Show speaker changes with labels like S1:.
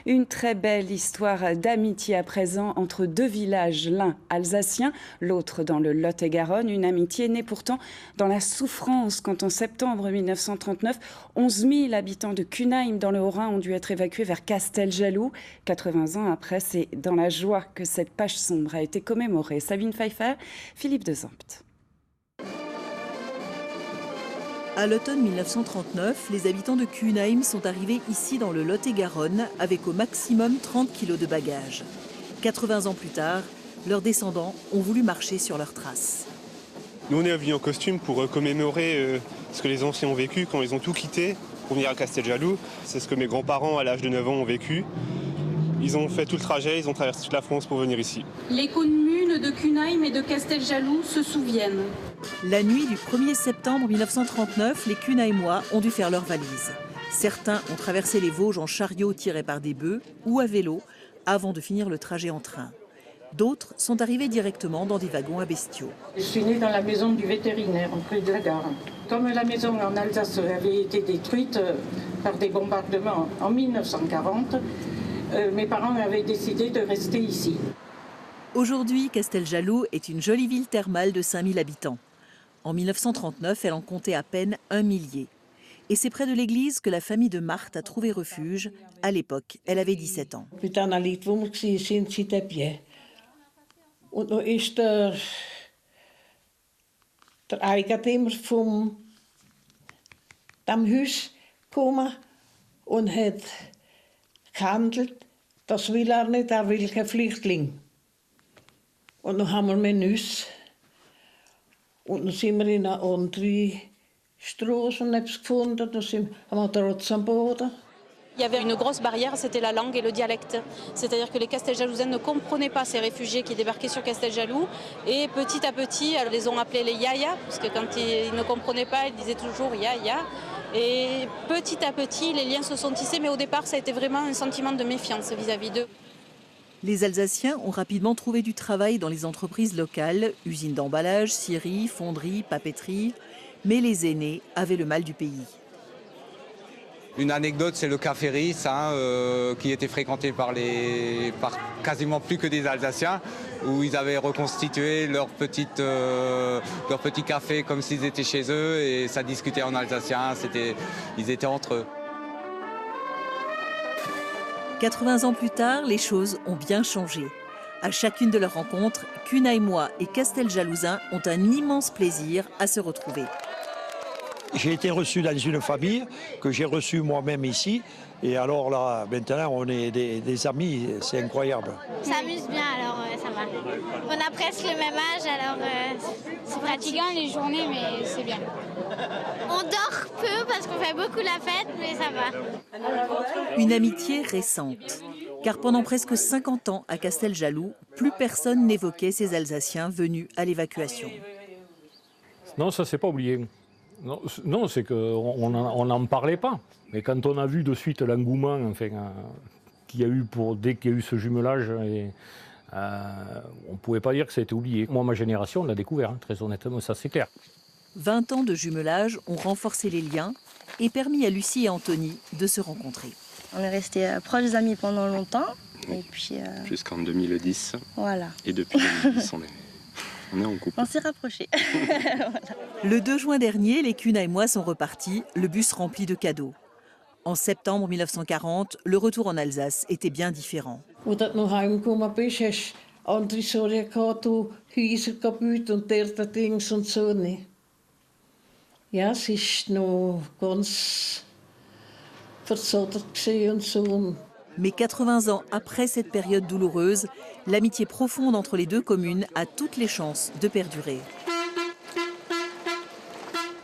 S1: Une très belle histoire d'amitié à présent entre deux villages, l'un alsacien, l'autre dans le Lot-et-Garonne. Une amitié née pourtant dans la souffrance quand en septembre 1939, 11 000 habitants de Cunheim dans le Haut-Rhin ont dû être évacués vers Casteljaloux. 80 ans après, c'est dans la joie que cette page sombre a été commémorée. Sabine Pfeiffer, Philippe de Zempt.
S2: À l'automne 1939, les habitants de Cunheim sont arrivés ici dans le Lot-et-Garonne avec au maximum 30 kilos de bagages. 80 ans plus tard, leurs descendants ont voulu marcher sur leurs traces.
S3: Nous, on est habillés en costume pour commémorer ce que les anciens ont vécu quand ils ont tout quitté pour venir à Casteljaloux. C'est ce que mes grands-parents, à l'âge de 9 ans, ont vécu. Ils ont fait tout le trajet, ils ont traversé toute la France pour venir ici.
S4: Les communes de Cunheim et de Casteljaloux se souviennent.
S2: La nuit du 1er septembre 1939, les Cunheimois ont dû faire leurs valises. Certains ont traversé les Vosges en chariot tiré par des bœufs ou à vélo avant de finir le trajet en train. D'autres sont arrivés directement dans des wagons à bestiaux.
S5: Je suis née dans la maison du vétérinaire, près de la gare. Comme la maison en Alsace avait été détruite par des bombardements en 1940, mes parents avaient décidé de rester ici.
S2: Aujourd'hui, Casteljaloux est une jolie ville thermale de 5000 habitants. En 1939, elle en comptait à peine 1 millier. Et c'est près de l'église que la famille de Marthe a trouvé refuge. À l'époque, elle avait 17 ans.
S6: Und noch ist der Eigentümer von dem Haus gekommen und hat gehandelt, das will er nicht, er will kein Flüchtling. Und dann haben wir Menüs. Und dann sind wir in einer anderen Straße und etwas gefunden, dann haben wir trotzdem am Boden.
S4: Il y avait une grosse barrière, c'était la langue et le dialecte. C'est-à-dire que les Casteljalousens ne comprenaient pas ces réfugiés qui débarquaient sur Casteljaloux. Et petit à petit, elles les ont appelés les Yaya, parce que quand ils ne comprenaient pas, ils disaient toujours Yaya. Et petit à petit, les liens se sont tissés, mais au départ, ça a été vraiment un sentiment de méfiance vis-à-vis d'eux.
S2: Les Alsaciens ont rapidement trouvé du travail dans les entreprises locales, usines d'emballage, scieries, fonderies, papeteries. Mais les aînés avaient le mal du pays.
S7: Une anecdote, c'est le café Ries, qui était fréquenté par quasiment plus que des Alsaciens, où ils avaient reconstitué leur petit café comme s'ils étaient chez eux, et ça discutait en alsacien, ils étaient entre eux.
S2: 80 ans plus tard, les choses ont bien changé. À chacune de leurs rencontres, Cunheimois et Casteljalousens ont un immense plaisir à se retrouver.
S8: J'ai été reçu dans une famille que j'ai reçue moi-même ici. Et alors là, maintenant, on est des amis, c'est incroyable.
S9: On s'amuse bien, alors ça va. On a presque le même âge, alors c'est fatigant les journées, mais c'est bien. On dort peu parce qu'on fait beaucoup la fête, mais ça va.
S2: Une amitié récente. Car pendant presque 50 ans à Casteljaloux, plus personne n'évoquait ces Alsaciens venus à l'évacuation.
S10: Non, ça ne s'est pas oublié. Non, c'est qu'on n'en parlait pas. Mais quand on a vu de suite l'engouement qu'il y a eu dès qu'il y a eu ce jumelage, on ne pouvait pas dire que ça a été oublié. Moi, ma génération l'a découvert, très honnêtement, ça c'est clair.
S2: 20 ans de jumelage ont renforcé les liens et permis à Lucie et Anthony de se rencontrer.
S11: On est restés proches amis pendant longtemps. Et puis,
S12: jusqu'en 2010.
S11: Voilà.
S12: Et depuis 2010, on est en couple.
S11: On s'est rapprochés.
S2: Voilà. Le 2 juin dernier, les Cunheimois sont repartis, le bus rempli de cadeaux. En septembre 1940, le retour en Alsace était bien différent.
S6: Als du nach Hause gekommen bist, hast du andere Sorgen gehabt, du Häuser kaputt und der Dings und so nicht. Ja, es war noch ganz versodert und so.
S2: Mais 80 ans après cette période douloureuse, l'amitié profonde entre les deux communes a toutes les chances de perdurer.